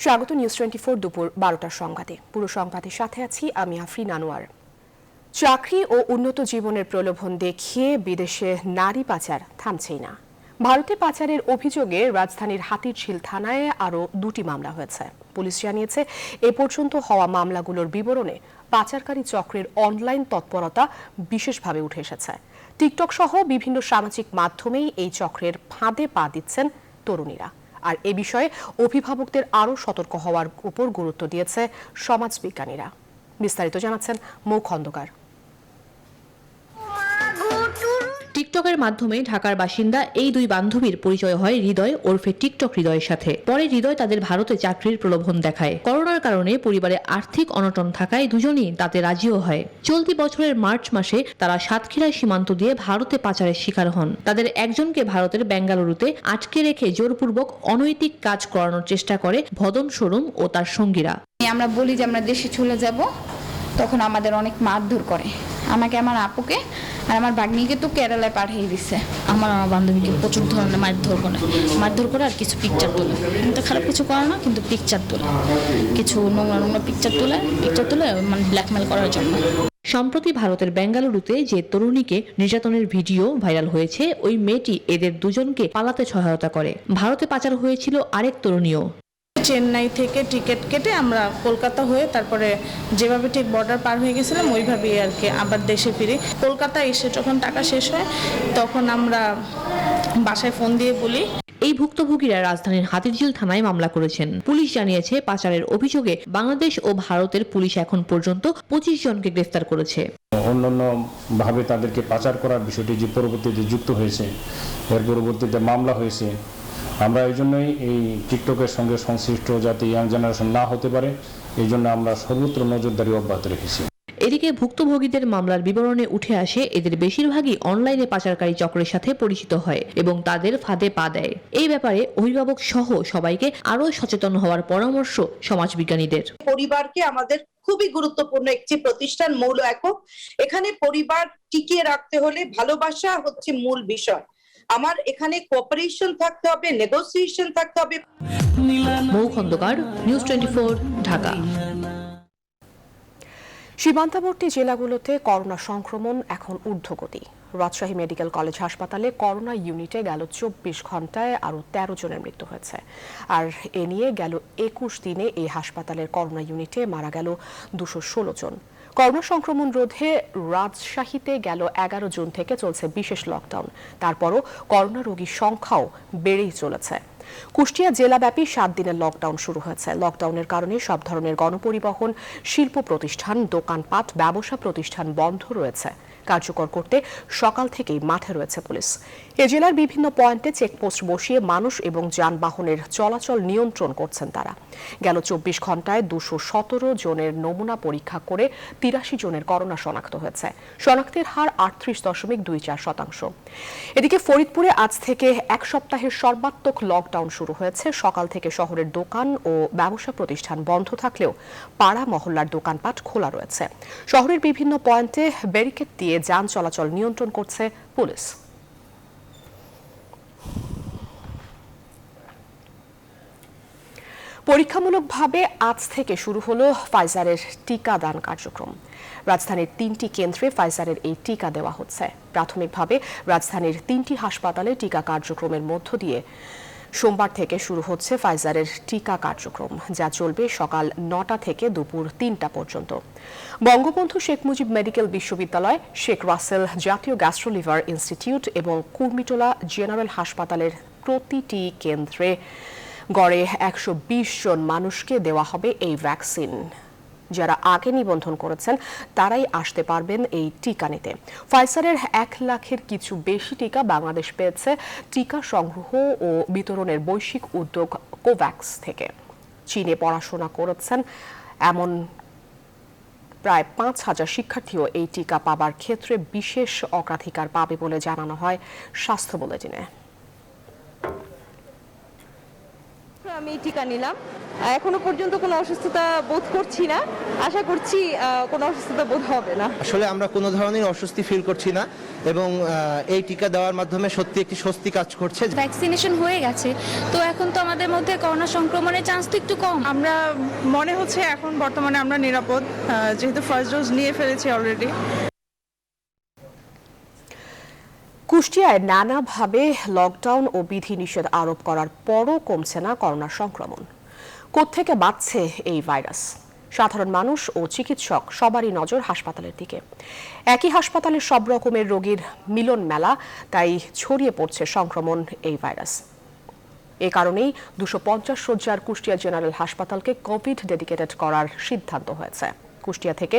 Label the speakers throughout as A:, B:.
A: স্বাগত নিউজ 24 দুপুর 12টার সংবাদে। পুরো সংবাদের সাথে আছি আমি আফরিন আনোয়ার। চাকরি ও উন্নত জীবনের প্রলোভন দেখিয়ে বিদেশে নারী পাচার থামছেই না। ভারতে পাচারের অভিযোগে রাজধানীর হাতিরঝিল থানায় আরও 2টি মামলা হয়েছে। পুলিশ জানিয়েছে এ পর্যন্ত হওয়া মামলাগুলোর বিবরণে পাচারকারী চক্রের অনলাইন তৎপরতা বিশেষভাবে উঠে এসেছে। টিকটক সহ বিভিন্ন সামাজিক মাধ্যমেই এই চক্রের ফাঁদে পা দিচ্ছেন তরুণীরা। আর এ বিষয়ে অভিভাবকদের আরও সতর্ক হওয়ার উপর গুরুত্ব দিয়েছে সমাজবিজ্ঞানীরা। বিস্তারিত জানাচ্ছেন মৌ খন্দকার।
B: টিকটকের মাধ্যমে ঢাকার বাসিন্দা এই দুই বান্ধবীর পরিচয় হয় হৃদয় ওরফে টিকটক হৃদয়ের সাথে। পরে হৃদয় তাদের ভারতে চাকরির প্রলোভন দেখায়। করোনার কারণে পরিবারে আর্থিক অনটন থাকায় দুজনই তাতে রাজিও হয়। চলতি বছরের মার্চ মাসে তারা সাতক্ষীরা সীমান্ত দিয়ে ভারতে পাচারের শিকার হন। তাদের একজনকে ভারতের বেঙ্গালুরুতে আটকে রেখে জোরপূর্বক অনৈতিক কাজ করানোর চেষ্টা করে ভদন শোরুম ও তার সঙ্গীরা।
C: আমরা বলি যে আমরা দেশে চলে যাব, তখন আমাদের অনেক মারধর করে। আমাকে, আমার আপুকে আর আমার ভাগ্নিকে তো কেরালায় পাঠিয়ে দিচ্ছে।
D: আমার বান্ধবীকে প্রচুর ধরনের মারধর করে আর কিছু পিকচার তোলে। কিন্তু খারাপ কিছু করে না, কিন্তু পিকচার তোলে, কিছু নোংরা পিকচার তোলে মানে ব্ল্যাকমেল করার জন্য।
B: সম্প্রতি ভারতের বেঙ্গালুরুতে যে তরুণীকে নির্যাতনের ভিডিও ভাইরাল হয়েছে, ওই মেয়েটি এদের দুজনকে পালাতে সহায়তা করে। ভারতে পাচার হয়েছিল আরেক তরুণীও।
E: চেন্নাই থেকে টিকিট কেটে আমরা কলকাতা হয়ে তারপরে যেভাবে ঠিক বর্ডার পার হয়ে গেছিলাম ওইভাবেই আর কি আবার দেশে ফিরি। কলকাতা এসে যখন টাকা শেষ হয় তখন আমরা বাসায় ফোন দিয়ে বলি।
B: এই ভুক্তভোগীরা রাজধানীর হাতিরঝিল থানায় মামলা করেছেন। পুলিশ জানিয়েছে পাচারের অভিযোগে বাংলাদেশ ও ভারতের পুলিশ এখন পর্যন্ত 25 জনকে গ্রেফতার করেছে।
F: অন্যান্য ভাবে তাদেরকে পাচার করার বিষয়টি যে পরবর্তীতে যুক্ত হয়েছে, এর পরবর্তীতে মামলা হয়েছে। আমরা এই জন্যই এই টিকটকের সঙ্গে সংশ্লিষ্ট যাতে ইয়াং জেনারেশন না হতে পারে, এই জন্য আমরা সর্বত্র নজরদারি অব্যাহত রেখেছি।
B: এদিকে ভুক্তভোগীদের মামলার বিবরণে উঠে আসে এদের বেশিরভাগই অনলাইনে পাচারকারী চক্রের সাথে পরিচিত হয় এবং তাদের ফাঁদে পা দেয়। এই ব্যাপারে অভিভাবক সহ সবাইকে আরও সচেতন হওয়ার পরামর্শ সমাজবিজ্ঞানীদের।
G: পরিবারকে আমাদের খুবই গুরুত্বপূর্ণ একটি প্রতিষ্ঠান, মূল একক। এখানে পরিবার টিকিয়ে রাখতে হলে ভালোবাসা হচ্ছে মূল বিষয়। আমার এখানে কোঅপারেশন থাকতে হবে, নেগোসিয়েশন থাকতে হবে।
B: মৌ খন্দকার, নিউজ 24, ঢাকা।
A: সীমান্তবর্তী জেলাগুলোতে করোনা সংক্রমণ এখন ঊর্ধ্বগতি। রাজশাহী মেডিকেল কলেজ হাসপাতালে করোনা ইউনিটে গেল 24 ঘন্টায় আরও 13 জনের মৃত্যু হয়েছে। আর এ নিয়ে গেল 21 দিনে এই হাসপাতালের করোনা ইউনিটে মারা গেল 216 জন। করোনা সংক্রমণ রোধে রাজশাহীতে গেল 11 জুন থেকে চলছে বিশেষ লকডাউন। তারপরও করোনা রোগীর সংখ্যাও বেড়েই চলেছে। কুষ্টিয়া জেলাব্যাপী 7 দিনের লকডাউন শুরু হয়েছে। লকডাউনের কারণে সব ধরনের গণপরিবহন, শিল্প প্রতিষ্ঠান, দোকানপাট, ব্যবসা প্রতিষ্ঠান বন্ধ রয়েছে। কার্যকর করতে সকাল থেকেই মাঠে রয়েছে পুলিশ। এ জেলার বিভিন্ন পয়েন্টে চেকপোস্ট বসিয়ে মানুষ এবং যানবাহনের চলাচল নিয়ন্ত্রণ করছেন তারা। গেল 24 ঘন্টায় 217 জনের নমুনা পরীক্ষা করে 83 জনের করোনা শনাক্ত হয়েছে। শনাক্তের হার 38.24%। এদিকে ফরিদপুরে আজ থেকে এক সপ্তাহের সর্বাত্মক লকডাউন শুরু হয়েছে। সকাল থেকে শহরের দোকান ও ব্যবসা প্রতিষ্ঠান বন্ধ থাকলেও পাড়া মহল্লার দোকানপাট খোলা রয়েছে। শহরের বিভিন্ন পয়েন্টে ব্যারিকেড দিয়ে যান চলাচল নিয়ন্ত্রণ করছে পুলিশ। পরীক্ষামূলকভাবে আজ থেকে শুরু হলো ফাইজারের টিকাদান কার্যক্রম। রাজধানীর 3টি কেন্দ্রে ফাইজারের এই টিকা দেওয়া হচ্ছে। প্রাথমিকভাবে রাজধানীর 3টি হাসপাতালে টিকা কার্যক্রমের মধ্য দিয়ে সোমবার থেকে শুরু হচ্ছে ফাইজারের টিকা কার্যক্রম, যা চলবে সকাল 9টা থেকে দুপুর 3টা পর্যন্ত। বঙ্গবন্ধু শেখ মুজিব মেডিকেল বিশ্ববিদ্যালয়, শেখ রাসেল জাতীয় গ্যাস্ট্রোলিভার ইনস্টিটিউট এবং কুর্মিটোলা জেনারেল হাসপাতালের প্রতিটি কেন্দ্রে গড়ে 120 জন মানুষকে দেওয়া হবে এই ভ্যাকসিন। যারা আগে নিবন্ধন করেছেন তারাই আসতে পারবেন এই টিকা নিতে। ফাইজারের 1 লাখের কিছু বেশি টিকা বাংলাদেশ পেয়েছে টিকা সংগ্রহ ও বিতরণের বৈশ্বিক উদ্যোগ কোভ্যাক্স থেকে। চীনে পড়াশোনা করেছেন এমন প্রায় 5,000 শিক্ষার্থীও এই টিকা পাবার ক্ষেত্রে বিশেষ অগ্রাধিকার পাবে বলে জানানো হয় স্বাস্থ্য বুলেটিনে।
H: আমি টিকা নিলাম, এখনো পর্যন্ত কোনো অসুস্থতা বোধ করছি না, আশা করছি কোনো অসুস্থতা বোধ হবে না।
I: আসলে আমরা কোনো ধরনের অস্বস্তি ফিল করছি না এবং এই টিকা দেওয়ার মাধ্যমে সত্যি একটি স্বস্তি কাজ করছে।
C: ভ্যাকসিনেশন হয়ে গেছে, তো এখন তো আমাদের মধ্যে করোনা সংক্রমণের চান্স তো একটু কম।
E: আমরা মনে হচ্ছে এখন বর্তমানে আমরা নিরাপদ, যেহেতু ফার্স্ট ডোজ নিয়ে ফেলেছি অলরেডি।
A: কুষ্টিয়ায় নানাভাবে লকডাউন ও বিধিনিষেধ আরোপ করার পরও কমছে না করোনা সংক্রমণ। কোত্থেকে বাড়ছে এই ভাইরাস? সাধারণ মানুষ ও চিকিৎসক সবারই নজর হাসপাতালের দিকে। একই হাসপাতালে সব রকমের রোগীর মিলন মেলা, তাই ছড়িয়ে পড়ছে সংক্রমণ এই ভাইরাস। এ কারণেই 250 শয্যার কুষ্টিয়া জেনারেল হাসপাতালকে কোভিড ডেডিকেটেড করার সিদ্ধান্ত হয়েছে। কুষ্টিয়া থেকে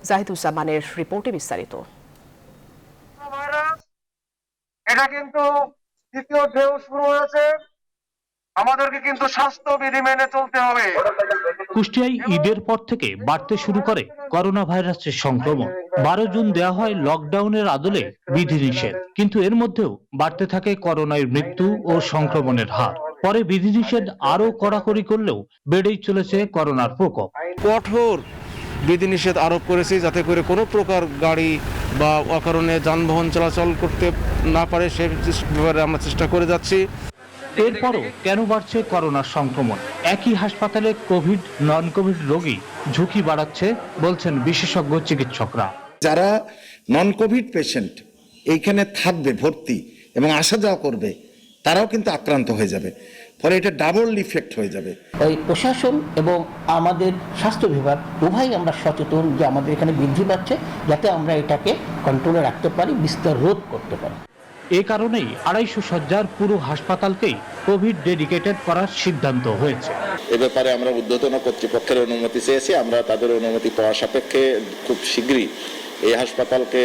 A: জাহিদুজ্জামানের রিপোর্টে বিস্তারিত।
J: এটা কিন্তু দ্বিতীয় ঢেউ শুরু হয়েছে, আমাদেরকে কিন্তু স্বাস্থ্যবিধি মেনে চলতে হবে।
K: কুষ্টিয়ায় ঈদের পর থেকে বাড়তে শুরু করে করোনা ভাইরাসের সংক্রমণ। 12 জুন দেওয়া হয় লকডাউনের আদলে বিধিনিষেধ, কিন্তু এর মধ্যেও বাড়তে থাকে করোনার মৃত্যু ও সংক্রমণের হার। পরে বিধিনিষেধ আরো কড়াকড়ি করলেও বেড়েই চলেছে করোনার প্রকোপ।
L: কঠোর বিধিনিষেধ আরোপ করেছি যাতে করে কোনো প্রকার গাড়ি বা অকারণে যানবাহন চলাচল করতে না পারে, সে ব্যাপারে আমরা চেষ্টা করে যাচ্ছি।
K: এরপরও কেন বাড়ছে করোনার সংক্রমণ? একই হাসপাতালে কোভিড নন কোভিড রোগী ঝুঁকি বাড়াচ্ছে বলছেন বিশেষজ্ঞ চিকিৎসকরা।
M: যারা নন কোভিড পেশেন্ট এইখানে থাকবে ভর্তি এবং আসা যাওয়া করবে, তারাও কিন্তু আক্রান্ত হয়ে যাবে, ফলে এটা ডাবল ইফেক্ট হয়ে যাবে।
N: এই প্রশাসন এবং আমাদের স্বাস্থ্য বিভাগ উভয়ই আমরা সচেতন যে আমাদের এখানে বৃদ্ধি পাচ্ছে, যাতে আমরা এটাকে কন্ট্রোলে রাখতে পারি, বিস্তার রোধ করতে পারি।
K: এ কারণেই 250 শয্যার পুরো হাসপাতালকেই কোভিড ডেডিকেটেড করার সিদ্ধান্ত হয়েছে।
O: এ ব্যাপারে আমরা ঊর্ধ্বতন কর্তৃপক্ষের অনুমতি চেয়েছি। আমরা তাদের অনুমতি পাওয়া সাপেক্ষে খুব শীঘ্রই এই হাসপাতালকে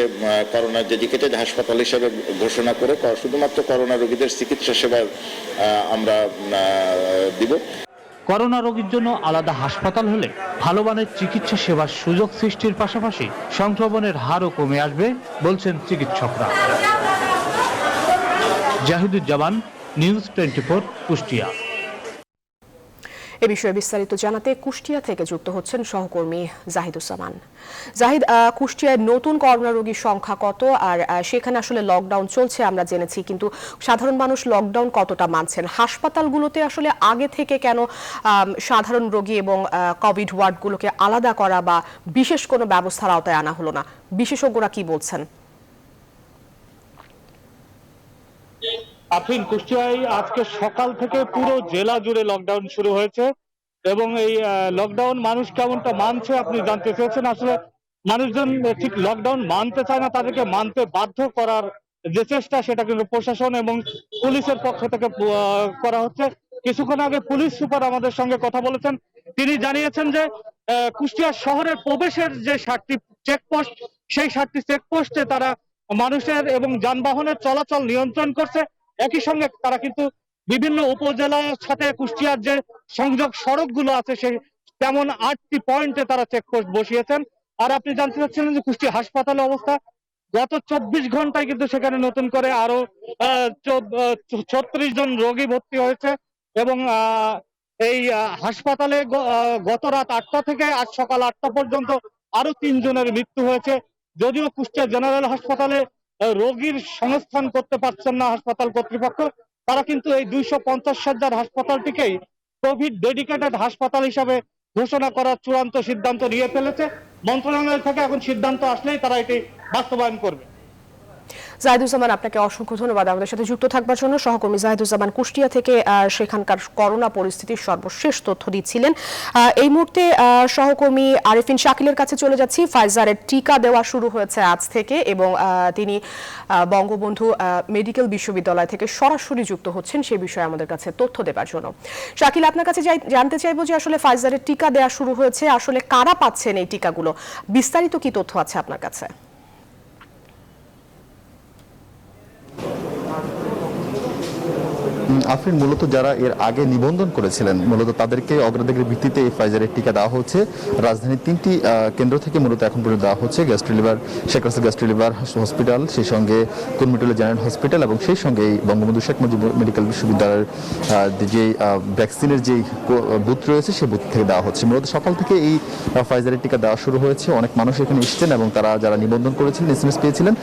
O: করোনা ডেডিকেটেড হাসপাতাল হিসেবে ঘোষণা করে শুধুমাত্র করোনা রোগীদের চিকিৎসা সেবা আমরা দিব।
K: করোনা রোগীর জন্য আলাদা হাসপাতাল হলে ভালো মানের চিকিৎসা সেবার সুযোগ সৃষ্টির পাশাপাশি সংক্রমণের হারও কমে আসবে বলছেন চিকিৎসকরা। জাহিদুজ্জামান, নিউজ 24, কুষ্টিয়া।
A: এ বিষয়ে বিস্তারিত জানাতে কুষ্টিয়া থেকে যুক্ত হচ্ছেন সহকর্মী জাহিদুজ্জামান। জাহিদ, কুষ্টিয়ায় নতুন করোনা রোগীর সংখ্যা কত, আর সেখানে আসলে লকডাউন চলছে আমরা জেনেছি, কিন্তু সাধারণ মানুষ লকডাউন কতটা মানছেন? হাসপাতালগুলোতে আসলে আগে থেকে কেন সাধারণ রোগী এবং কোভিড ওয়ার্ডগুলোকে আলাদা করা বা বিশেষ কোনো ব্যবস্থার আওতায় আনা হলো না? বিশেষজ্ঞরা কি বলছেন?
K: আফরিন, কুষ্টিয়ায় আজকে সকাল থেকে পুরো জেলা জুড়ে লকডাউন শুরু হয়েছে এবং এই লকডাউন মানুষ কেমনটা মানছে আপনি জানতে চেয়েছেন। আসলে মানুষজন ঠিক লকডাউন মানতে চায় না, তাদেরকে মানতে বাধ্য করার যে চেষ্টা সেটা কিন্তু প্রশাসন এবং পুলিশের পক্ষ থেকে করা হচ্ছে। কিছুক্ষণ আগে পুলিশ সুপার আমাদের সঙ্গে কথা বলেছেন, তিনি জানিয়েছেন যে কুষ্টিয়া শহরের প্রবেশের যে 7টি চেকপোস্ট, সেই 7টি চেকপোস্টে তারা মানুষের এবং যানবাহনের চলাচল নিয়ন্ত্রণ করছে। একই সঙ্গে তারা কিন্তু বিভিন্ন উপজেলার সাথে কুষ্টিয়ার যে সংযোগ সড়কগুলো আছে সেই তেমন 8টি পয়েন্টে তারা চেকপোস্ট বসিয়েছেন। আর আপনি জানতে চাচ্ছিলেন যে কুষ্টিয়া হাসপাতালের অবস্থা, গত 24 ঘন্টায় কিন্তু সেখানে নতুন করে আরো 36 জন রোগী ভর্তি হয়েছে এবং এই হাসপাতালে গত রাত 8টা থেকে আজ সকাল 8টা পর্যন্ত আরো 3 জনের মৃত্যু হয়েছে। যদিও কুষ্টিয়া জেনারেল হাসপাতালে রোগীর সংস্থান করতে পারছেন না হাসপাতাল কর্তৃপক্ষ, তারা কিন্তু এই 250 শয্যার হাসপাতালটিকেই কোভিড ডেডিকেটেড হাসপাতাল হিসাবে ঘোষণা করার চূড়ান্ত সিদ্ধান্ত নিয়ে ফেলেছে। মন্ত্রণালয় থেকে এখন সিদ্ধান্ত আসলেই তারা এটি বাস্তবায়ন করবে।
A: জাহিদুজ্জামান, আপনাকে অসংখ্য ধন্যবাদ আমাদের সাথে যুক্ত থাকবার জন্য। সহকর্মী জাহিদুজ্জামান কুষ্টিয়া থেকে সেখানকার করোনা পরিস্থিতির সর্বশেষ তথ্য দিচ্ছিলেন। এই মুহূর্তে সহকর্মী আরেফিন শাকিলের কাছে চলে যাচ্ছি। ফাইজারের টিকা দেওয়া শুরু হয়েছে আজ থেকে এবং তিনি বঙ্গবন্ধু মেডিকেল বিশ্ববিদ্যালয় থেকে সরাসরি যুক্ত হচ্ছেন সে বিষয়ে আমাদের কাছে তথ্য দেবার জন্য। শাকিল, আপনার কাছে জানতে চাইবো যে আসলে ফাইজারের টিকা দেওয়া শুরু হয়েছে, আসলে কারা পাচ্ছেন এই টিকাগুলো, বিস্তারিত কি তথ্য আছে আপনার কাছে?
P: আফরিন, মূলত যারা এর আগে নিবন্ধন করেছিলেন মূলত তাদেরকে অগ্রাধিকারের ভিত্তিতে এই ফাইজারের টিকা দেওয়া হচ্ছে। রাজধানীর 3টি কেন্দ্র থেকে মূলত এখন পর্যন্ত দেওয়া হচ্ছে gastro liver, Sheikh Russel gastro liver hospital, সেই সঙ্গে কুর্মিটোলা জেনারেল হসপিটাল এবং সেই সঙ্গে এই বঙ্গবন্ধু শেখ মুজিবুর মেডিকেল বিশ্ববিদ্যালয়ের যে ভ্যাকসিনের যে বুথ রয়েছে সেই বুথ থেকে দেওয়া হচ্ছে। মূলত সকাল থেকে এই ফাইজারের টিকা দেওয়া শুরু হয়েছে। অনেক মানুষ এখানে এসেছেন এবং তারা যারা নিবন্ধন করেছিলেন, SMS পেয়েছিলেন,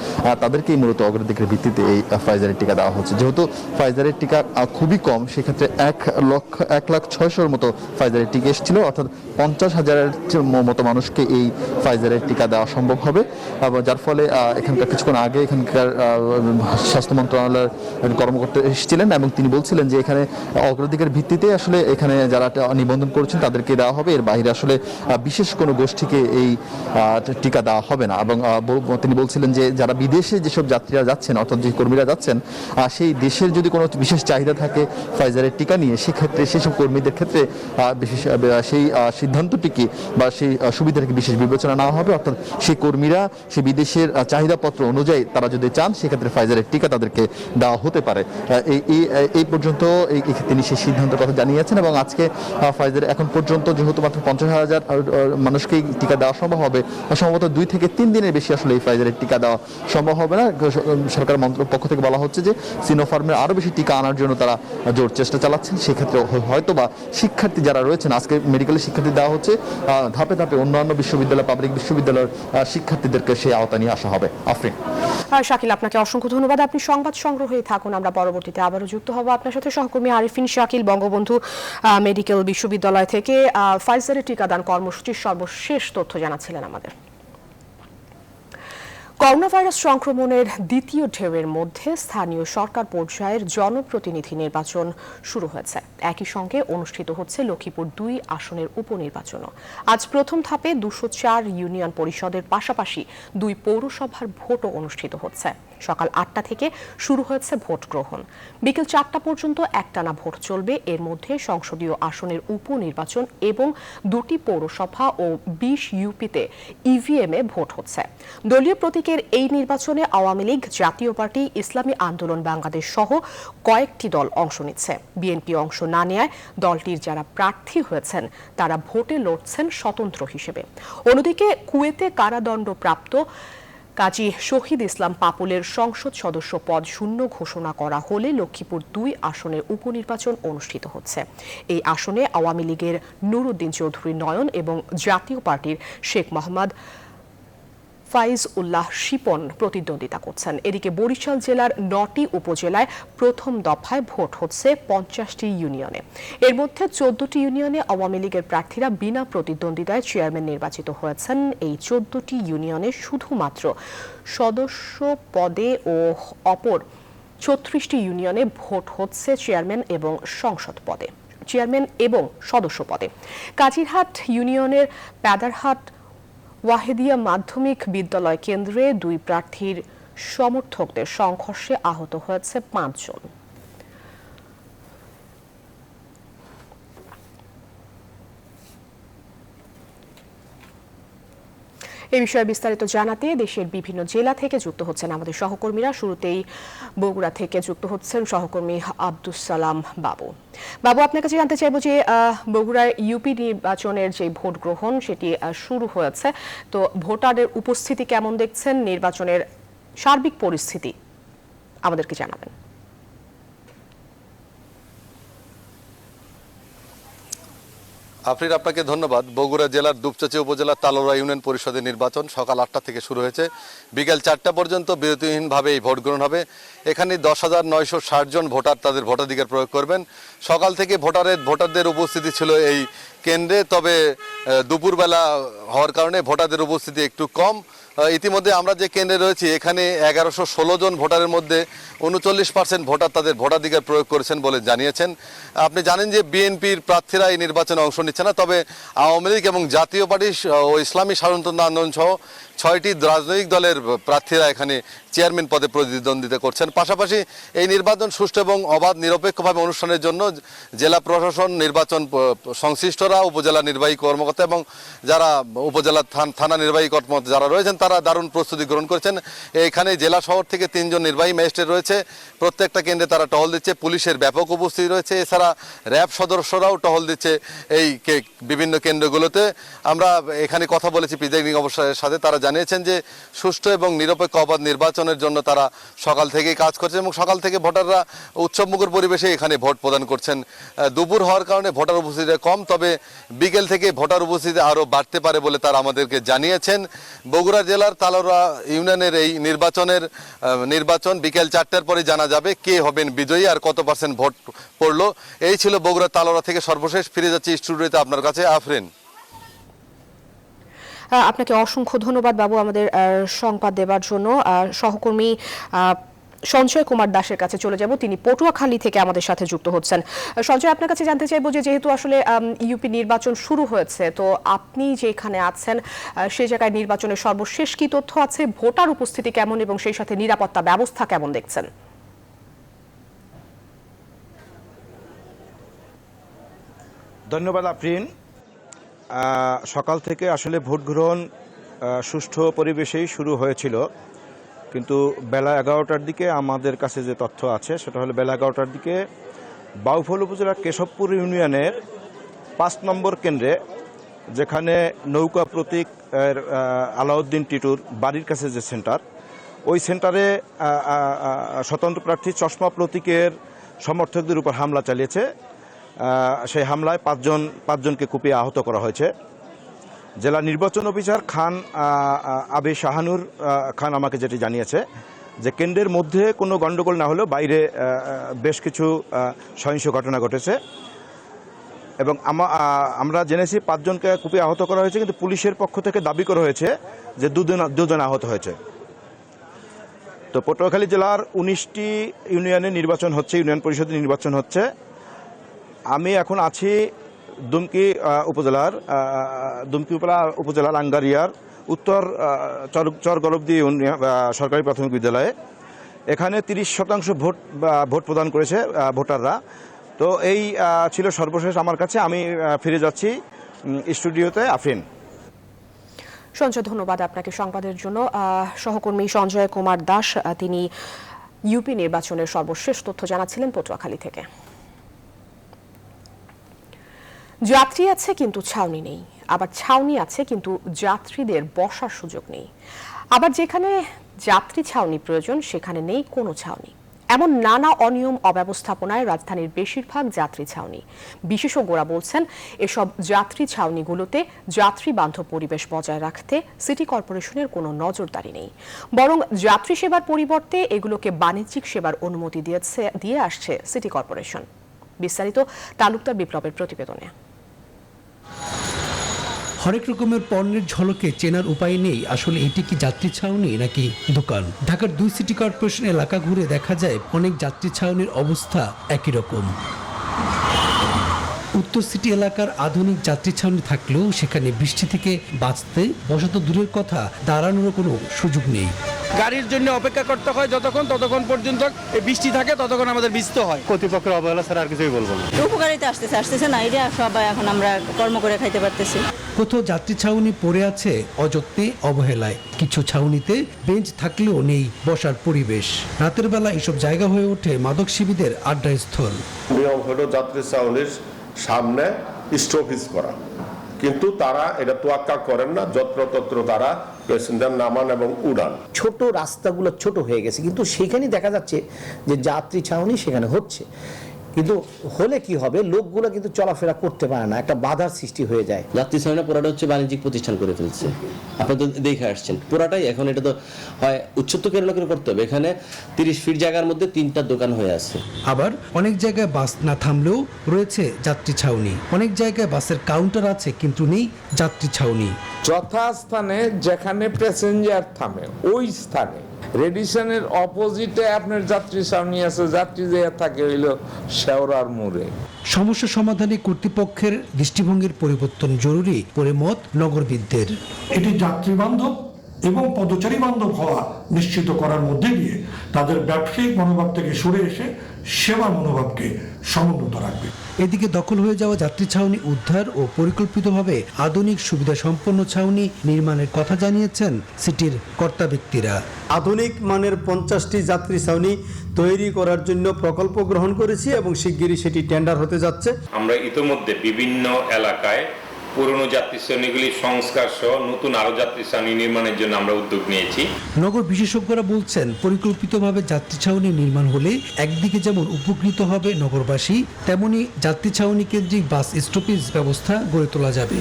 P: তাদেরকেই মূলত অগ্রাধিকারের ভিত্তিতে এই ফাইজারের টিকা দেওয়া হচ্ছে। যেহেতু ফাইজারের টিকা খুবই কম, সেক্ষেত্রে 1,06,000 মতো ফাইজারের টিকা এসেছিল, অর্থাৎ 50,000-এর মতো মানুষকে এই ফাইজারের টিকা দেওয়া সম্ভব হবে। যার ফলে এখানকার কিছুক্ষণ আগে এখানকার স্বাস্থ্য মন্ত্রণালয়ের কর্মকর্তা এসেছিলেন এবং তিনি বলছিলেন যে এখানে অগ্রাধিকার ভিত্তিতে আসলে এখানে যারা নিবন্ধন করেছেন তাদেরকে দেওয়া হবে, এর বাইরে আসলে বিশেষ কোনো গোষ্ঠীকে এই টিকা দেওয়া হবে না। এবং তিনি বলছিলেন যে যারা বিদেশে যেসব যাত্রীরা যাচ্ছেন, অর্থাৎ যে কর্মীরা যাচ্ছেন, সেই দেশের যদি কোনো বিশেষ চাহিদা থাকে ফাইজারের টিকা নিয়ে, সেক্ষেত্রে সেসব কর্মীদের ক্ষেত্রে বিশেষ সেই সিদ্ধান্তটিকে বা সেই সুবিধাটাকে বিশেষ বিবেচনা নেওয়া হবে। অর্থাৎ সেই কর্মীরা সেই বিদেশের চাহিদাপত্র অনুযায়ী তারা যদি চান সেক্ষেত্রে ফাইজারের টিকা তাদেরকে দেওয়া হতে পারে। এই পর্যন্ত তিনি সেই সিদ্ধান্তের কথা জানিয়েছেন। এবং আজকে ফাইজার এখন পর্যন্ত যেহেতু মাত্র 50,000 মানুষকেই টিকা দেওয়া সম্ভব হবে, সম্ভবত 2 থেকে 3 দিনের বেশি আসলে এই ফাইজারের টিকা দেওয়া সম্ভব হবে না। সরকার মন্ত্রক পক্ষ থেকে বলা হচ্ছে যে সিনোফার্মের আরও বেশি টিকা আনার জন্য তারা জোর চেষ্টা চালাচ্ছেন। সেক্ষেত্রে হয়তোবা শিক্ষার্থী যারা রয়েছেন, আজকে মেডিকেলের শিক্ষার্থী দেওয়া হচ্ছে, ধাপে ধাপে অন্যান্য বিশ্ববিদ্যালয়, পাবলিক বিশ্ববিদ্যালয়ের শিক্ষার্থীদেরকে সেই আওতা নিয়ে আসা হবে। আফরিন।
A: শাকিল, আপনাকে অসংখ্য ধন্যবাদ। আপনি সংবাদ সংগ্রহে থাকুন, আমরা পরবর্তীতে আবারও যুক্ত হব আপনার সাথে। সহকর্মী আরিফিন শাকিল বঙ্গবন্ধু মেডিকেল বিশ্ববিদ্যালয় থেকে ফাইজারের টিকাদান কর্মসূচির সর্বশেষ তথ্য জানাচ্ছিলেন আমাদের। করোনা ভাইরাস সংক্রমণের দ্বিতীয় ঢেউয়ের মধ্যে স্থানীয় সরকার পর্যায়ের জনপ্রতিনিধি নির্বাচন শুরু হয়েছে। একই সঙ্গে অনুষ্ঠিত হচ্ছে লক্ষ্মীপুর 2 আসনের উপনির্বাচনও। আজ প্রথম ধাপে 204 ইউনিয়ন পরিষদের পাশাপাশি 2 পৌরসভার ভোটও অনুষ্ঠিত হচ্ছে। সকাল 8টা থেকে শুরু হয়েছে ভোট গ্রহণ। বিকেল 4টা পর্যন্ত একটানা ভোট চলবে। এর মধ্যে সংসদীয় আসনের উপনির্বাচন এবং 2টি পৌরসভা ও 20 ইউপিতে ইভিএমে ভোট হচ্ছে। দলীয় প্রতীকের এই নির্বাচনে আওয়ামী লীগ, জাতীয় পার্টি, ইসলামী আন্দোলন বাংলাদেশ সহ কয়েকটি দল অংশ নিচ্ছে। বিএনপি অংশ না নেয় দলটির যারা প্রার্থী হয়েছেন তারা ভোটে লড়ছেন স্বতন্ত্র হিসেবে। অন্যদিকে কুয়েতে কারাদণ্ডপ্রাপ্ত কাজী শহীদ ইসলাম পাপুলের সংসদ সদস্য পদ শূন্য ঘোষণা করা হলে লক্ষ্মীপুর 2 আসনের উপনির্বাচন অনুষ্ঠিত হচ্ছে। এই আসনে আওয়ামী লীগের নুরুদ্দিন চৌধুরী নয়ন এবং জাতীয় পার্টির শেখ মোহাম্মদ ফাইজ উল্লাহ শিপন প্রতিদ্বন্দ্বিতা করছেন। এদিকে বরিশাল জেলার 9টি উপজেলায় প্রথম দফায় ভোট হচ্ছে 50টি ইউনিয়নে। এর মধ্যে 14টি ইউনিয়নে আওয়ামী লীগের প্রার্থীরা বিনা প্রতিদ্বন্দ্বিতায় চেয়ারম্যান নির্বাচিত হয়েছেন। এই 14টি ইউনিয়নে শুধুমাত্র সদস্য পদে ও অপর 36টি ইউনিয়নে ভোট হচ্ছে চেয়ারম্যান এবং সংসদ পদে, চেয়ারম্যান এবং সদস্য পদে। কাজিরহাট ইউনিয়নের প্যাদারহাট ওয়াহেদিয়া মাধ্যমিক বিদ্যালয় কেন্দ্রে 2 প্রার্থীর সমর্থকদের সংঘর্ষে আহত হয়েছে 5 জন। এই বিষয়ে বিস্তারিত জানাতে দেশের বিভিন্ন জেলা থেকে যুক্ত হচ্ছেন আমাদের সহকর্মীরা। শুরুতেই বগুড়া থেকে যুক্ত হচ্ছেন সহকর্মী আব্দুস সালাম বাবু। বাবু, আপনার কাছে জানতে চাইবো যে বগুড়ায় ইউপি নির্বাচনের যে ভোট গ্রহণ সেটি শুরু হয়েছে, তো ভোটারদের উপস্থিতি কেমন দেখছেন, নির্বাচনের সার্বিক পরিস্থিতি আমাদেরকে জানাবেন।
Q: আফরিন, আপনাকে ধন্যবাদ। বগুড়া জেলার দুপচাঁচি উপজেলার তালোড়া ইউনিয়ন পরিষদের নির্বাচন সকাল 8টা থেকে শুরু হয়েছে। বিকেল 4টা পর্যন্ত বিরতিহীনভাবে এই ভোট গ্রহণ হবে। এখানে 10,960 জন ভোটার তাদের ভোটাধিকার প্রয়োগ করবেন। সকাল থেকে ভোটারদের উপস্থিতি ছিল এই কেন্দ্রে, তবে দুপুরবেলা হওয়ার কারণে ভোটারদের উপস্থিতি একটু কম। ইতিমধ্যে আমরা যে কেন্দ্রে রয়েছি এখানে 1116 জন ভোটারের মধ্যে 39% ভোটার তাদের ভোটাধিকার প্রয়োগ করেছেন বলে জানিয়েছেন। আপনি জানেন যে বিএনপির প্রার্থীরা এই নির্বাচনে অংশ নিচ্ছে না, তবে আওয়ামী লীগ এবং জাতীয় পার্টি ও ইসলামী স্বাধীনতা আন্দোলন সহ 6টি রাজনৈতিক দলের প্রার্থীরা এখানে চেয়ারম্যান পদে প্রতিদ্বন্দ্বিতা করছেন। পাশাপাশি এই নির্বাচন সুষ্ঠু এবং অবাধ নিরপেক্ষভাবে অনুষ্ঠানের জন্য জেলা প্রশাসন, নির্বাচন সংশ্লিষ্টরা, উপজেলা নির্বাহী কর্মকর্তা এবং যারা উপজেলা থানা নির্বাহী কর্মকর্তা যারা রয়েছেন তারা দারুণ প্রস্তুতি গ্রহণ করেছেন। এখানে জেলা শহর থেকে 3 জন নির্বাহী ম্যাজিস্ট্রেট রয়েছে, প্রত্যেকটা কেন্দ্রে তারা টহল দিচ্ছে, পুলিশের ব্যাপক উপস্থিতি রয়েছে, এছাড়া র্যাব সদস্যরাও টহল দিচ্ছে এই বিভিন্ন কেন্দ্রগুলোতে। আমরা এখানে কথা বলেছি প্রিজাইডিং অফিসারের সাথে, তারা জানিয়েছেন যে সুষ্ঠু এবং নিরপেক্ষ অবাধ নির্বাচনের জন্য তারা সকাল থেকেই কাজ করছেন এবং সকাল থেকে ভোটাররা উৎসবমুখর পরিবেশে এখানে ভোট প্রদান করছেন। দুপুর হওয়ার কারণে ভোটার উপস্থিতি কম, তবে বিকেল থেকে ভোটার উপস্থিতি আরও বাড়তে পারে বলে তারা আমাদেরকে জানিয়েছেন। বগুড়া জেলার তালোড়া ইউনিয়নের এই নির্বাচন বিকেল 4টার পরে জানা যাবে কে হবেন বিজয়ী আর কত % ভোট পড়লো। এই ছিল বগুড়া তালোড়া থেকে সর্বশেষ। ফিরে যাচ্ছি স্টুডিওতে আপনার কাছে। আফরিন,
A: আপনাকে অসংখ্য ধন্যবাদ বাবু আমাদের সংবাদ দেওয়ার জন্য। সহকর্মী সঞ্জয় কুমার দাসের কাছে চলে যাব, তিনি পটুয়াখালী থেকে আমাদের সাথে যুক্ত হচ্ছেন। সঞ্জয়, আপনার কাছে জানতে চাইবো যে যেহেতু আসলে ইউপি নির্বাচন শুরু হয়েছে, তো আপনি যেখানে আছেন সেই জায়গায় নির্বাচনের সর্বশেষ কি তথ্য আছে, ভোটার উপস্থিতি কেমন এবং সেই সাথে নিরাপত্তা ব্যবস্থা কেমন দেখছেন?
R: ধন্যবাদ আফরিন। সকাল থেকে আসলে ভোট গ্রহণ সুষ্ঠু পরিবেশেই শুরু হয়েছিল, কিন্তু বেলা 11টার দিকে আমাদের কাছে যে তথ্য আছে সেটা হলো বেলা 11টার দিকে বাউফল উপজেলার কেশবপুর ইউনিয়নের 5 নম্বর কেন্দ্রে, যেখানে নৌকা প্রতীক আলাউদ্দিন টিটুর বাড়ির কাছে যে সেন্টার, ওই সেন্টারে স্বতন্ত্র প্রার্থী চশমা প্রতীকের সমর্থকদের উপর হামলা চালিয়েছে। সেই হামলায় পাঁচজনকে কুপিয়ে আহত করা হয়েছে। জেলা নির্বাচন অফিসার খান আবে শাহানুর খান আমাকে যেটি জানিয়েছে যে কেন্দ্রের মধ্যে কোনো গণ্ডগোল না হলেও বাইরে বেশ কিছু সহিংস ঘটনা ঘটেছে এবং আমরা জেনেছি 5 জনকে কুপিয়ে আহত করা হয়েছে, কিন্তু পুলিশের পক্ষ থেকে দাবি করা হয়েছে যে 2 জন আহত হয়েছে। তো পটুয়াখালী জেলার 19টি ইউনিয়নে নির্বাচন হচ্ছে, ইউনিয়ন পরিষদের নির্বাচন হচ্ছে। আমি এখন আছি দুমকি উপজেলার আঙ্গারিয়ার উত্তর চরগলবদি সরকারি প্রাথমিক বিদ্যালয়ে। এখানে 30% ভোট প্রদান করেছে ভোটাররা। তো এই ছিল সর্বশেষ আমার কাছে। আমি ফিরে যাচ্ছি স্টুডিওতে। আফরিন।
A: সঞ্জয়, ধন্যবাদ আপনাকে সংবাদের জন্য। সহকর্মী সঞ্জয় কুমার দাস তিনি ইউপি নির্বাচনের সর্বশেষ তথ্য জানাচ্ছিলেন পটুয়াখালী থেকে। যাত্রী আছে কিন্তু ছাউনি নেই, আবার ছাউনি আছে কিন্তু যাত্রীদের বসার সুযোগ নেই, আবার যেখানে যাত্রী ছাউনি প্রয়োজন সেখানে নেই কোনো ছাউনি। এমন নানা অনিয়ম অব্যবস্থাপনায় রাজধানীর বেশিরভাগ যাত্রী ছাউনি। বিশেষজ্ঞরা বলছেন এসব যাত্রী ছাউনিগুলোতে যাত্রী বান্ধব পরিবেশ বজায় রাখতে সিটি কর্পোরেশনের কোনো নজরদারি নেই, বরং যাত্রী সেবার পরিবর্তে এগুলোকে বাণিজ্যিক সেবার অনুমতি দিয়ে আসছে সিটি কর্পোরেশন। বিস্তারিত তালুকদার বিপ্লবের প্রতিবেদনে।
S: হরেক রকমের পণ্যের ঝলকে চেনার উপায় নেই আসলে এটি কি যাত্রী ছাউনি নাকি দোকান। ঢাকার 2 সিটি কর্পোরেশন এলাকা ঘুরে দেখা যায় অনেক যাত্রী ছাউনির অবস্থা একই রকম। উত্তর সিটি এলাকার আধুনিক যাত্রী ছাউনি থাকলেও সেখানে বৃষ্টি থেকে বাঁচতে বসত দূরের কথা দাঁড়ানোর কোনো সুযোগ নেই।
T: গাড়ির জন্য অপেক্ষা করতে হয় ততক্ষণ পর্যন্ত বৃষ্টি থাকে, ততক্ষণ আমাদের ভিজতে হয়।
K: কর্তৃপক্ষের অবহেলা ছাড়া আর কিছুই বলবো না।
U: উপকারিতা আসতেছে না, এটা সবাই এখন আমরা কর্ম করে খাইতে পারতেছি।
S: কোথাও যাত্রী ছাউনি পড়ে আছে অযত্নে অবহেলায়, কিছু ছাউনিতে বেঞ্চ থাকলেও নেই বসার পরিবেশ। রাতের বেলা এসব জায়গা হয়ে ওঠে মাদক সেবীদের আড্ডা স্থল।
V: নিয়ম হলো যাত্রী ছাউনির সামনে স্টপেজ করা, কিন্তু তারা এটা তোয়াক্কা করেন না, যত্রতত্র তারা প্যাসেঞ্জার নামান এবং উড়ান।
N: ছোট রাস্তাগুলো ছোট হয়ে গেছে, কিন্তু সেখানে দেখা যাচ্ছে যে যাত্রী ছাউনি সেখানে হচ্ছে, কিন্তু হলে কি হবে, লোকগুলো কিন্তু চলাফেরা করতে পারে না, একটা বাধার সৃষ্টি হয়ে যায়।
W: যাত্রী ছাউনি পুরাটা হচ্ছে বাণিজ্যিক প্রতিষ্ঠান করে ফেলছে। আপনি তো দেখে আসছেন পুরাটাই। এখন এটা তো হয় উচ্চত্ব কেন্দ্র করতে হবে। এখানে 30 ফিট জায়গার মধ্যে 3টা দোকান হয়ে আছে।
S: আবার অনেক জায়গায় বাস না থামলেও রয়েছে যাত্রী ছাউনি, অনেক জায়গায় বাসের কাউন্টার আছে কিন্তু নেই যাত্রী ছাউনি।
X: যথাস্থানে যেখানে প্যাসেঞ্জার থামে ওই স্থানে রেডিসনের অপোজিটে আপনার যাত্রী ছাউনি আছে, যাত্রী যে থাকে হইল শেওড়ার মোড়ে।
S: সমস্যা সমাধানে কর্তৃপক্ষের দৃষ্টিভঙ্গির পরিবর্তন জরুরি বলে মত নগরবিদদের।
Y: এটি যাত্রী বান্ধব
B: এবং পদচারী বান্ধব হওয়া নিশ্চিত করার মধ্যে দিয়ে তাদের ব্যবসায়িক মনোভাব থেকে সরে এসে সেবা মনোভাবকে সমুন্নত রাখবে।
S: এদিকে দখল হয়ে যাওয়া যাত্রী ছাউনি উদ্ধার ও পরিকল্পিতভাবে আধুনিক সুবিধা সম্পন্ন ছাউনি নির্মাণের কথা জানিয়েছেন সিটির কর্তা ব্যক্তিরা।
D: আধুনিক মানের 50টি যাত্রী ছাউনি তৈরি করার জন্য প্রকল্প গ্রহণ করেছি এবং শিগগিরই সেটি টেন্ডার হতে যাচ্ছে।
F: আমরা ইতোমধ্যে বিভিন্ন এলাকায় পুরনো যাত্রী শ্রেণীগুলি সংস্কার সহ নতুন আরো যাত্রী শ্রেণী নির্মাণের জন্য আমরা উদ্যোগ নিয়েছি।
S: নগর বিশেষজ্ঞরা বলছেন পরিকল্পিতভাবে যাত্রী ছাউনি নির্মাণ হলে একদিকে যেমন উপকৃত হবে নগরবাসী, তেমনি যাত্রী ছাউনি কেন্দ্রিক বাস স্টপেজ ব্যবস্থা গড়ে তোলা যাবে।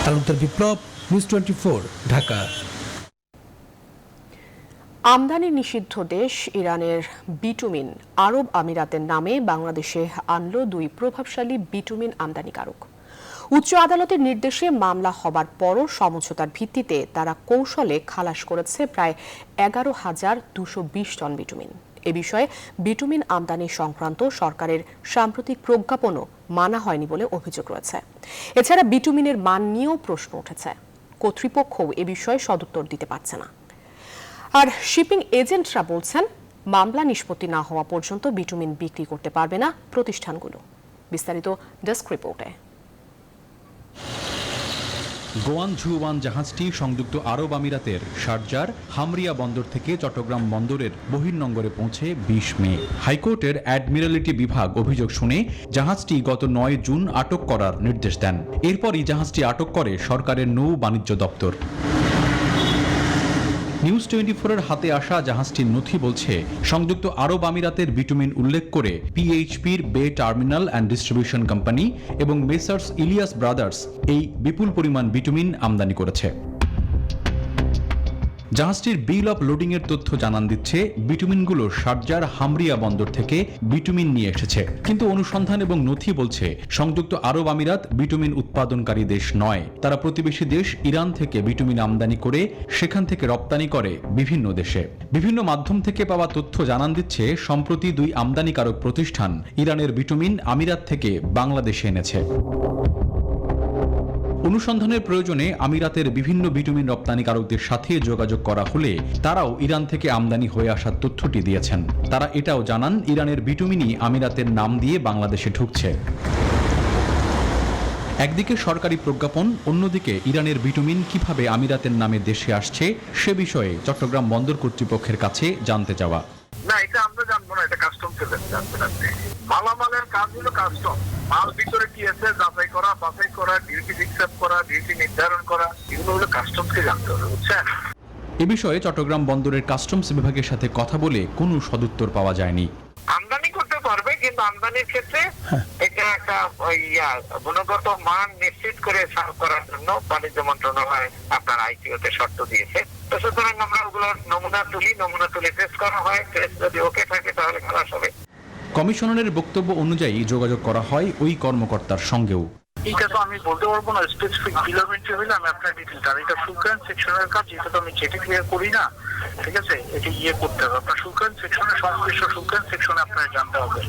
S: তালুকদার বিপ্লব, নিউজ 24, ঢাকা।
A: আমদানি নিষিদ্ধ দেশ ইরানের বিটুমিন আরব আমিরাতের নামে বাংলাদেশে আনলো 2 প্রভাবশালী বিটুমিন আমদানিকারক। উচ্চ আদালতের নির্দেশে মামলা হবার পরও সমঝোতার ভিত্তিতে তারা কৌশলে খালাস করেছে প্রায় 11,220 টন বিটুমিন। এ বিষয়ে বিটুমিন আমদানি সংক্রান্ত সরকারের সাম্প্রতিক প্রজ্ঞাপনও মানা হয়নি বলে অভিযোগ রয়েছে। এছাড়া বিটুমিনের মান নিয়েও প্রশ্ন উঠেছে। কর্তৃপক্ষও এ বিষয়ে সদুত্তর দিতে পারছে না। আর শিপিং এজেন্টরা বলছেন মামলা নিষ্পত্তি না হওয়া পর্যন্ত বিটুমিন বিক্রি করতে পারবে না প্রতিষ্ঠানগুলো। বিস্তারিত ডেস্ক রিপোর্টে।
G: গোয়ান ঝুওয়ান জাহাজটি সংযুক্ত আরব আমিরাতের শারজার হামরিয়া বন্দর থেকে চট্টগ্রাম বন্দরের বহির্নোঙরে পৌঁছে 20 মে। হাইকোর্টের অ্যাডমিরালিটি বিভাগ অভিযোগ শুনে জাহাজটি গত 9 জুন আটক করার নির্দেশ দেন। এরপরই জাহাজটি আটক করে সরকারের নৌ বাণিজ্য দপ্তর। নিউজ 24-এর হাতে আসা জাহাজটির নথি বলছে সংযুক্ত আরব আমিরাতের বিটুমিন উল্লেখ করে পিএইচপির বে টার্মিনাল অ্যান্ড ডিস্ট্রিবিউশন কোম্পানি এবং মেসার্স ইলিয়াস ব্রাদার্স এই বিপুল পরিমাণ বিটুমিন আমদানি করেছে। জাহাজটির বিল অফ লোডিং এর তথ্য জানান দিচ্ছে বিটুমিনগুলো শারজার হামরিয়া বন্দর থেকে বিটুমিন নিয়ে এসেছে, কিন্তু অনুসন্ধান এবং নথি বলছে সংযুক্ত আরব আমিরাত বিটুমিন উৎপাদনকারী দেশ নয়। তারা প্রতিবেশী দেশ ইরান থেকে বিটুমিন আমদানি করে সেখান থেকে রপ্তানি করে বিভিন্ন দেশে। বিভিন্ন মাধ্যম থেকে পাওয়া তথ্য জানান দিচ্ছে সম্প্রতি 2 আমদানিকারক প্রতিষ্ঠান ইরানের বিটুমিন আমিরাত থেকে বাংলাদেশে এনেছে। অনুসন্ধানের প্রয়োজনে আমিরাতের বিভিন্ন বিটুমিন রপ্তানিকারকদের সাথে যোগাযোগ করা হলে তারাও ইরান থেকে আমদানি হয়ে আসার তথ্যটি দিয়েছেন। তারা এটাও জানান ইরানের বিটুমিনই আমিরাতের নাম দিয়ে বাংলাদেশে ঢুকছে। একদিকে সরকারি প্রজ্ঞাপন, অন্যদিকে ইরানের বিটুমিন কিভাবে আমিরাতের নামে দেশে আসছে সে বিষয়ে চট্টগ্রাম বন্দর কর্তৃপক্ষের কাছে জানতে চাওয়া।
J: না, এটা আমরা জানবো না, এটা কাস্টমস জানবেন আপনি। মালামালের কাজ হলো কাস্টম, মাল ভিতরে কি আছে যাচাই করা, বাছাই করা, ডিউটি ফিক্সআপ করা, ডিউটি নির্ধারণ করা, এগুলো হলো কাস্টমসকে জানতে হবে, বুঝছেন।
G: এ বিষয়ে চট্টগ্রাম বন্দরের কাস্টমস বিভাগের সাথে কথা বলে কোনো সদুত্তর পাওয়া যায়নি।
J: আমদানি করতে পারবে, কিন্তু আমদানির ক্ষেত্রে এটা একটা গুণগত মান নিশ্চিত করে সার্ভ করার জন্য বাণিজ্য মন্ত্রণালয় আপনার আইটিওতে শর্ত দিয়েছে। তো সুতরাং আমরা ওগুলোর নমুনা তুলে টেস্ট করা হয়, টেস্ট যদি ওকে থাকে তাহলে খালাস হবে।
G: কমিশনারের বক্তব্য অনুযায়ী যোগাযোগ করা হয় ওই কর্মকর্তার সঙ্গেও।
J: এটা তো আমি বলতে পারবো না স্পেসিফিক কিলোমিটার হলে আমি আপনার ডিটেইলস, আর এটা সুলকান সেকশনের কাজ, এটা তো আমি চেটে ক্লিয়ার করি না, ঠিক আছে। এটা করতে হবে আপনার সুলকান সেকশনের সংশ্লিষ্ট সুলকান সেকশনে আপনার জানতে হবে।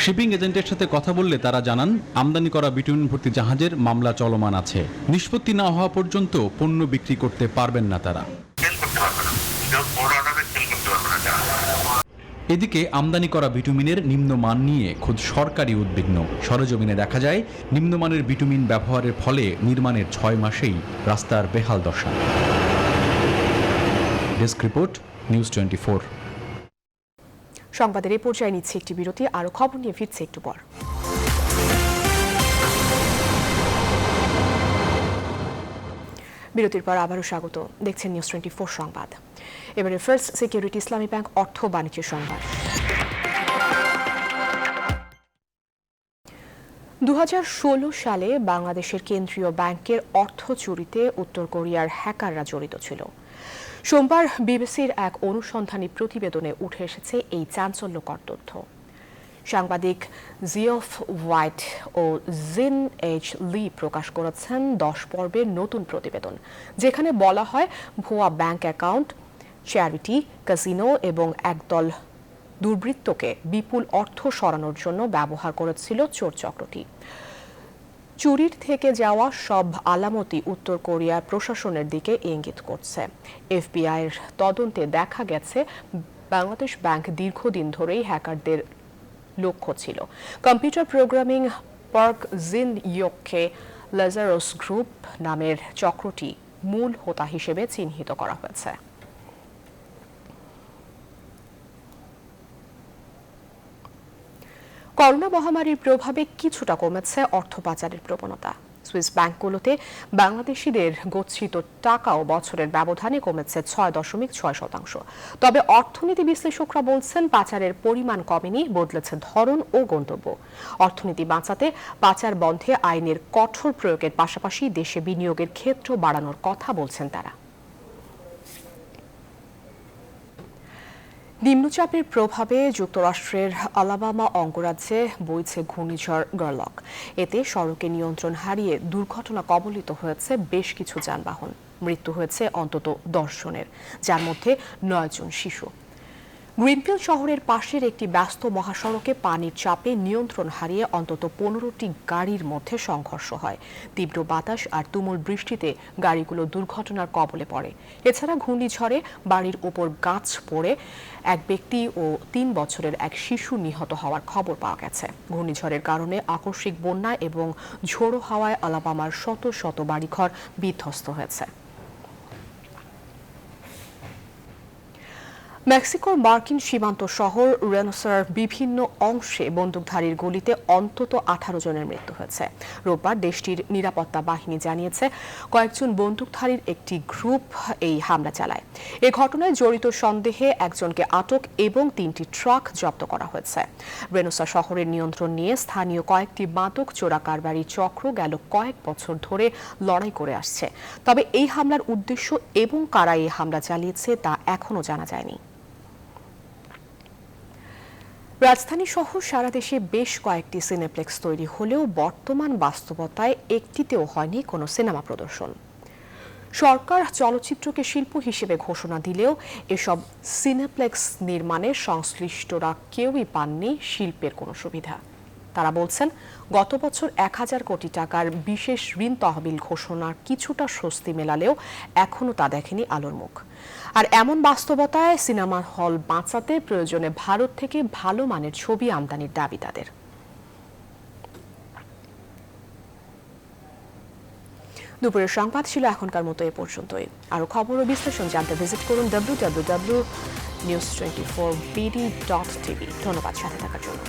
G: শিপিং এজেন্টের সাথে কথা বললে তারা জানান আমদানি করা বিটুমিন ভর্তি জাহাজের মামলা চলমান আছে। নিষ্পত্তি না হওয়া পর্যন্ত পণ্য বিক্রি করতে পারবেন না তারা। এদিকে আমদানি করা বিটুমিনের নিম্নমান নিয়ে খোদ সরকারি উদ্বিগ্ন। সরেজমিনে দেখা যায় নিম্নমানের বিটুমিন ব্যবহারের ফলে নির্মাণের 6 মাসেই রাস্তার বেহাল দশা। Desk report, news 24।
A: সংবাদের এই পর্যায়ে নিচ্ছে একটি বিরতি, আরো খবর নিয়ে ফিরছে একটু পর। বিরতির পর আবারও স্বাগত, দেখছেন নিউজ 24 সংবাদ। এবারে ফার্স্ট সিকিউরিটি ইসলামী ব্যাংক অর্থ বাণিজ্য সংবাদ। 2016 সালে বাংলাদেশের কেন্দ্রীয় ব্যাংকের অর্থ চুরিতে উত্তর কোরিয়ার হ্যাকাররা জড়িত ছিল। সোমবার বিবিসির এক অনুসন্ধানী প্রতিবেদনে উঠে এসেছে এই চাঞ্চল্যকর তথ্য। সাংবাদিক জিওফ হোয়াইট ও জিন এইচ লি প্রকাশ করেছেন 10 পর্বের নতুন প্রতিবেদন, যেখানে বলা হয় ভুয়া ব্যাংক অ্যাকাউন্ট, চ্যারিটি, ক্যাসিনো এবং একদল দুর্বৃত্তকে বিপুল অর্থ সরানোর জন্য ব্যবহার করেছিল চোর চক্রটি। চুরির থেকে যাওয়া সব আলামতই উত্তর কোরিয়ার প্রশাসনের দিকে ইঙ্গিত করছে। এফবিআইয়ের তদন্তে দেখা গেছে বাংলাদেশ ব্যাংক দীর্ঘদিন ধরেই হ্যাকারদের লক্ষ্য ছিল। কম্পিউটার প্রোগ্রামিং পার্ক জিন ইয়োককে লাজারোস গ্রুপ নামের চক্রটি মূল হোতা হিসেবে চিহ্নিত করা হয়েছে। করোনা মহামারীর প্রভাবে কিছুটা কমেছে অর্থ পাচারের প্রবণতা। সুইস ব্যাংকগুলোতে বাংলাদেশিদের গচ্ছিত টাকাও বছরের ব্যবধানে কমেছে 6.6%। তবে অর্থনীতি বিশ্লেষকরা বলছেন পাচারের পরিমাণ কমেনি, বদলেছে ধরন ও গন্তব্য। অর্থনীতি বাঁচাতে পাচার বন্ধে আইনের কঠোর প্রয়োগের পাশাপাশি দেশে বিনিয়োগের ক্ষেত্র বাড়ানোর কথা বলছেন তারা। নিম্নচাপের প্রভাবে যুক্তরাষ্ট্রের আলাবামা অঙ্গরাজ্যে বইছে ঘূর্ণিঝড় গারলক। এতে সড়কে নিয়ন্ত্রণ হারিয়ে দুর্ঘটনা কবলিত হয়েছে বেশ কিছু যানবাহন। মৃত্যু হয়েছে অন্তত 10 জনের, যার মধ্যে 9 জন শিশু। গ্রিনফিল্ড শহরের পাশের একটি ব্যস্ত মহাসড়কে পানির চাপে নিয়ন্ত্রণ হারিয়ে অন্তত 15টি গাড়ির মধ্যে সংঘর্ষ হয়। তীব্র বাতাস আর তুমুল বৃষ্টিতে গাড়িগুলো দুর্ঘটনার কবলে পড়ে। এছাড়া ঘূর্ণিঝড়ে বাড়ির উপর গাছ পড়ে এক ব্যক্তি ও 3 বছরের এক শিশু নিহত হওয়ার খবর পাওয়া গেছে। ঘূর্ণিঝড়ের কারণে আকস্মিক বন্যা এবং ঝোড়ো হাওয়ায় আলাবামার শত শত বাড়িঘর বিধ্বস্ত হয়েছে। মেক্সিকোর মার্কিন সীমান্ত শহর রেনোসার বিভিন্ন অংশে বন্দুকধারীর গুলিতে অন্তত 18 জনের মৃত্যু হয়েছে। রোববার দেশটির নিরাপত্তা বাহিনী জানিয়েছে কয়েকজন বন্দুকধারীর একটি গ্রুপ এই হামলা চালায়। এ ঘটনায় জড়িত সন্দেহে একজনকে আটক এবং 3টি ট্রাক জব্দ করা হয়েছে। রেনোসা শহরের নিয়ন্ত্রণ নিয়ে স্থানীয় কয়েকটি মাদক চোরা কারবারি চক্র গেল কয়েক বছর ধরে লড়াই করে আসছে। তবে এই হামলার উদ্দেশ্য এবং কারা এই হামলা চালিয়েছে তা এখনো জানা যায়নি। রাজধানী সহ সারা দেশে বেশ কয়েকটি সিনেপ্লেক্স তৈরি হলেও বর্তমান বাস্তবতায় একটিতেও হয়নি কোনো সিনেমা প্রদর্শন। সরকার চলচ্চিত্রকে শিল্প হিসেবে ঘোষণা দিলেও এসব সিনেপ্লেক্স নির্মাণে সংশ্লিষ্টরা কেউই পাননি শিল্পের কোনো সুবিধা। তারা বলছেন গত বছর 1000 কোটি টাকার বিশেষ ঋণ তহবিল ঘোষণার কিছুটা স্বস্তি মেলালেও এখনো তা দেখেনি আলোর মুখ। আর এমন বাস্তবতায় সিনেমা হল বাঁচাতে প্রয়োজনে ভারত থেকে ভালো মানের ছবি আমদানির দাবি তাদের। দুপুরের সংবাদ ছিল এখনকার মতো এ পর্যন্তই। আরো খবর ও বিশ্লেষণ জানতে ভিজিট করুন www.news24bd.tv। ধন্যবাদ সাথে থাকার জন্য।